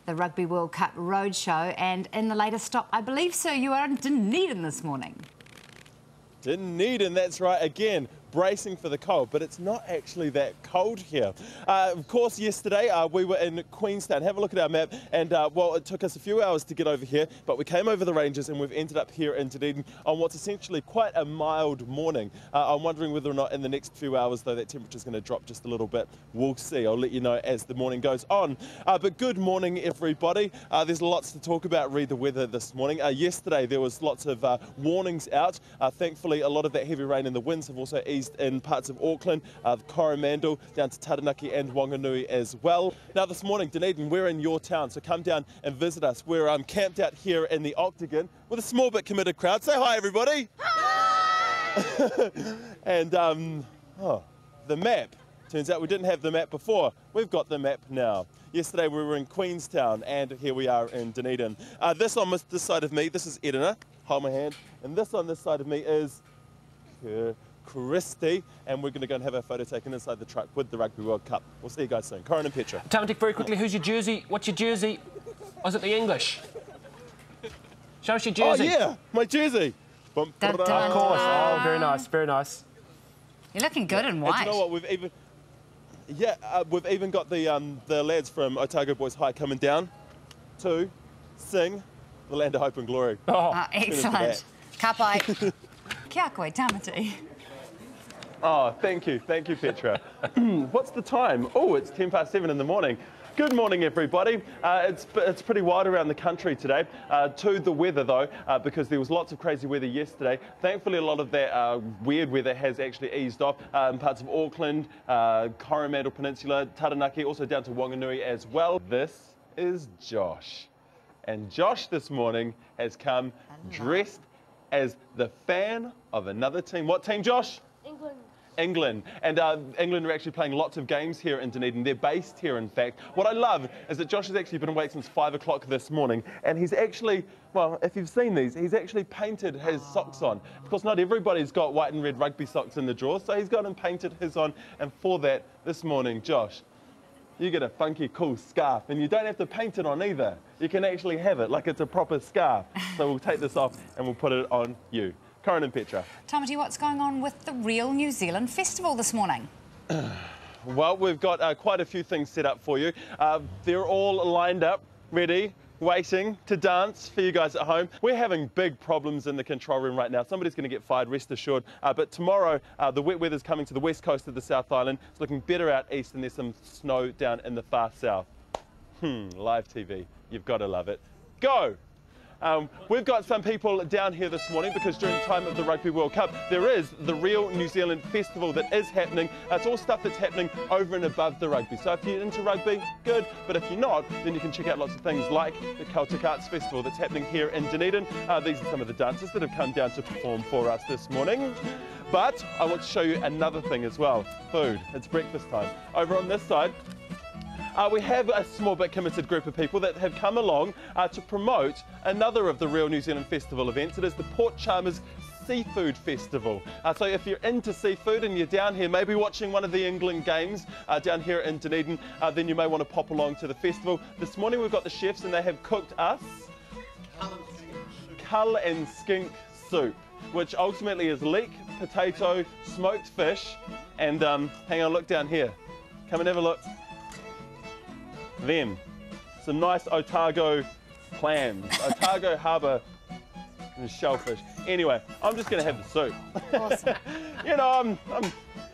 the Rugby World Cup Roadshow. And in the latest stop, I believe, sir, you are in Dunedin this morning. Dunedin, that's right, again, bracing for the cold, but it's not actually that cold here. Of course, yesterday we were in Queenstown. Have a look at our map, and well, it took us a few hours to get over here, but we came over the ranges and we've ended up here in Dunedin on what's essentially quite a mild morning. I'm wondering whether or not in the next few hours, though, that temperature's going to drop just a little bit. We'll see. I'll let you know as the morning goes on. But good morning, everybody. There's lots to talk about. Read the weather this morning. Yesterday, there was lots of warnings out. Thankfully, a lot of that heavy rain and the winds have also eased in parts of Auckland, Coromandel, down to Taranaki and Whanganui as well. Now this morning, Dunedin, we're in your town, so come down and visit us. We're camped out here in the Octagon with a small but committed crowd. Say hi, everybody. Hi! And the map. Turns out we didn't have the map before. We've got the map now. Yesterday we were in Queenstown and here we are in Dunedin. This on this side of me, this is Edina. Hold my hand. And this on this side of me is Christy, and we're going to go and have our photo taken inside the truck with the Rugby World Cup. We'll see you guys soon. Corin and Petra. Tamati, very quickly, who's your jersey? What's your jersey? Was it the English? Show us your jersey. Oh yeah, my jersey. Dun, dun, Of course. Oh, very nice, very nice. You're looking good in white. And you know what? We've even got the lads from Otago Boys High coming down to sing the Land of Hope and Glory. Oh, excellent. Ka pai. Kia koe, tamati. Oh, thank you, Petra. What's the time? Oh, it's 7:10 in the morning. Good morning, everybody. It's pretty wild around the country today. To the weather, though, because there was lots of crazy weather yesterday. Thankfully, a lot of that weird weather has actually eased off in parts of Auckland, Coromandel Peninsula, Taranaki, also down to Whanganui as well. This is Josh. And Josh this morning has come dressed as the fan of another team. What team, Josh? England. And England are actually playing lots of games here in Dunedin. They're based here, in fact. What I love is that Josh has actually been awake since 5 o'clock this morning, and he's actually, well, if you've seen these, he's actually painted his socks on. Of course, not everybody's got white and red rugby socks in the drawer, so he's got and painted his on, and for that, this morning, Josh, you get a funky, cool scarf, and you don't have to paint it on either. You can actually have it like it's a proper scarf. So we'll take this off and we'll put it on you. Corin and Petra. Tamati, what's going on with the Real New Zealand Festival this morning? Well, we've got quite a few things set up for you. They're all lined up, ready, waiting to dance for you guys at home. We're having big problems in the control room right now. Somebody's going to get fired, rest assured. But tomorrow, the wet weather's coming to the west coast of the South Island. It's looking better out east, and there's some snow down in the far south. Live TV. You've got to love it. Go! We've got some people down here this morning because during the time of the Rugby World Cup, there is the Real New Zealand Festival that is happening. It's all stuff that's happening over and above the rugby. So if you're into rugby, good. But if you're not, then you can check out lots of things like the Celtic Arts Festival that's happening here in Dunedin. These are some of the dancers that have come down to perform for us this morning. But I want to show you another thing as well. Food. It's breakfast time. Over on this side, we have a small but committed group of people that have come along to promote another of the Real New Zealand Festival events. It is the Port Chalmers Seafood Festival. So if you're into seafood and you're down here maybe watching one of the England games down here in Dunedin, then you may want to pop along to the festival. This morning we've got the chefs and they have cooked us cull and skink soup, which ultimately is leek, potato, smoked fish, and hang on, look down here. Come and have a look. Them. Some nice Otago clams, Otago harbour and shellfish. Anyway, I'm just going to have the soup. Awesome. You know,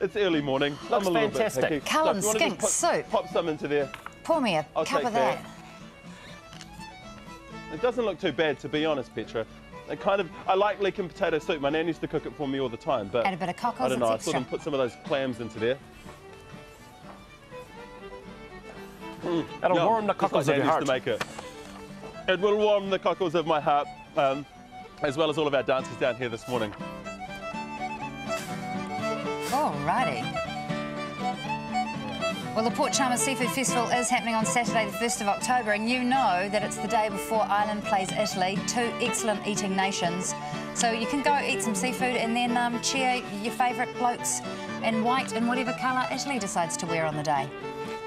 it's early morning. Looks I'm a little fantastic. bit picky. Cull and skink soup. Pop some into there. Pour me a cup of that. It doesn't look too bad, to be honest, Petra. I like leek and potato soup. My nan used to cook it for me all the time, but add a bit of cockles, I don't know. I extra. saw them put some of those clams into there. That'll warm the cockles of your heart. To make it. It will warm the cockles of my heart, as well as all of our dancers down here this morning. Alrighty. Well, the Port Chalmers Seafood Festival is happening on Saturday the 1st of October, and you know that it's the day before Ireland plays Italy, two excellent eating nations. So you can go eat some seafood and then cheer your favourite blokes in white and whatever colour Italy decides to wear on the day.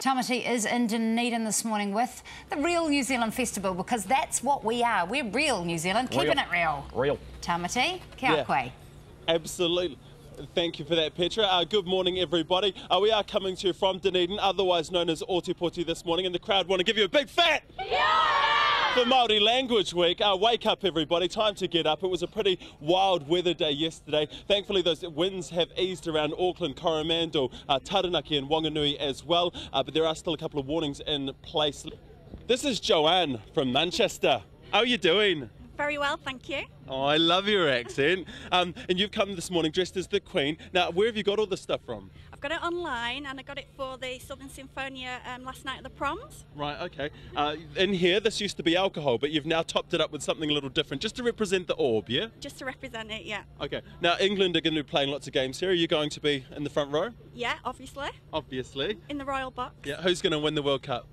Tamati is in Dunedin this morning with the Real New Zealand Festival, because that's what we are. We're real New Zealand, keeping it real. Real. Tamati, kia koe. Absolutely. Thank you for that, Petra. Good morning, everybody. We are coming to you from Dunedin, otherwise known as Otipoti this morning, and the crowd want to give you a big fat for Māori Language Week. Wake up, everybody. Time to get up. It was a pretty wild weather day yesterday. Thankfully, those winds have eased around Auckland, Coromandel, Taranaki and Wanganui as well, but there are still a couple of warnings in place. This is Joanne from Manchester. How are you doing? Very well, thank you. Oh, I love your accent. And you've come this morning dressed as the Queen. Now, where have you got all this stuff from? I've got it online and I got it for the Southern Symphonia last night at the proms. Right, okay. In here, this used to be alcohol, but you've now topped it up with something a little different, just to represent the orb, yeah? Just to represent it, yeah. Okay. Now, England are going to be playing lots of games here. Are you going to be in the front row? Yeah, obviously. Obviously. In the Royal Box. Yeah, who's going to win the World Cup?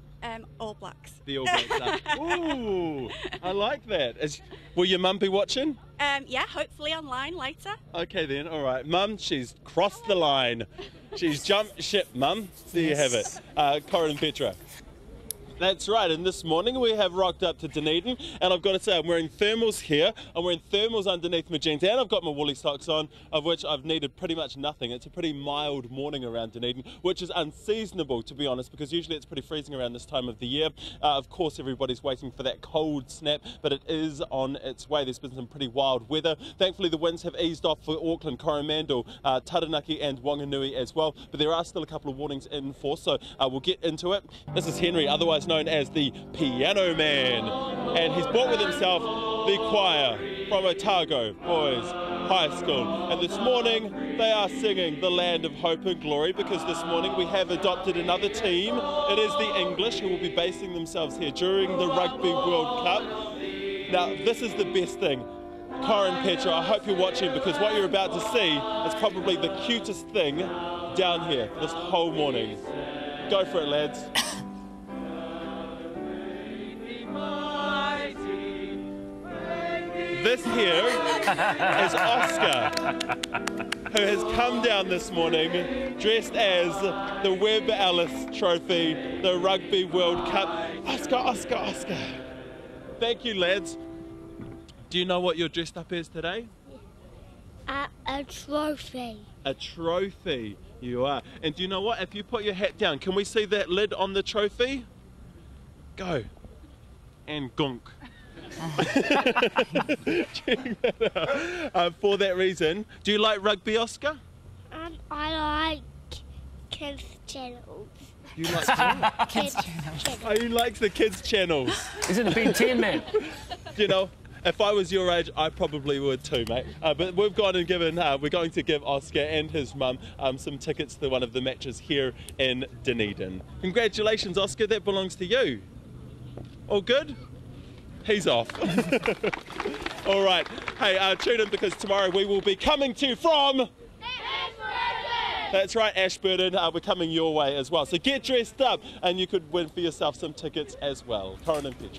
All Blacks. The All Blacks are. Ooh, I like that. Will your mum be watching? Yeah, hopefully online later. Okay then, all right. Mum, she's crossed the line. She's jumped ship, Mum. There you have it. Corin and Petra. That's right, and this morning we have rocked up to Dunedin, and I've got to say I'm wearing thermals here, I'm wearing thermals underneath my jeans, and I've got my woolly socks on, of which I've needed pretty much nothing. It's a pretty mild morning around Dunedin, which is unseasonable, to be honest, because usually it's pretty freezing around this time of the year. Of course, everybody's waiting for that cold snap, but it is on its way. There's been some pretty wild weather. Thankfully, the winds have eased off for Auckland, Coromandel, Taranaki and Wanganui as well, but there are still a couple of warnings in force, so we'll get into it. This is Henry, otherwise known as the Piano Man, and he's brought with himself the choir from Otago Boys High School, and this morning they are singing The Land of Hope and Glory, because this morning we have adopted another team. It is the English, who will be basing themselves here during the Rugby World Cup. Now this is the best thing. Corin, Petra, I hope you're watching, because what you're about to see is probably the cutest thing down here this whole morning. Go for it, lads. This here is Oscar, who has come down this morning dressed as the Web Ellis Trophy, the Rugby World Cup. Oscar, Oscar, Oscar. Thank you, lads. Do you know what you're dressed up as today? A trophy. A trophy, you are. And do you know what? If you put your hat down, can we see that lid on the trophy? Go. And gonk. For that reason, do you like rugby, Oscar? I like kids channels. You like Kids channels. Oh, you like the kids channels? Is it a Big Ten, man? You know, if I was your age, I probably would too, mate. But we've gone and given, we're going to give Oscar and his mum some tickets to one of the matches here in Dunedin. Congratulations, Oscar, that belongs to you. All good? He's off. All right. Hey, tune in, because tomorrow we will be coming to you from Ashburton. That's right, Ashburton. We're coming your way as well. So get dressed up, and you could win for yourself some tickets as well. Corin and Petra.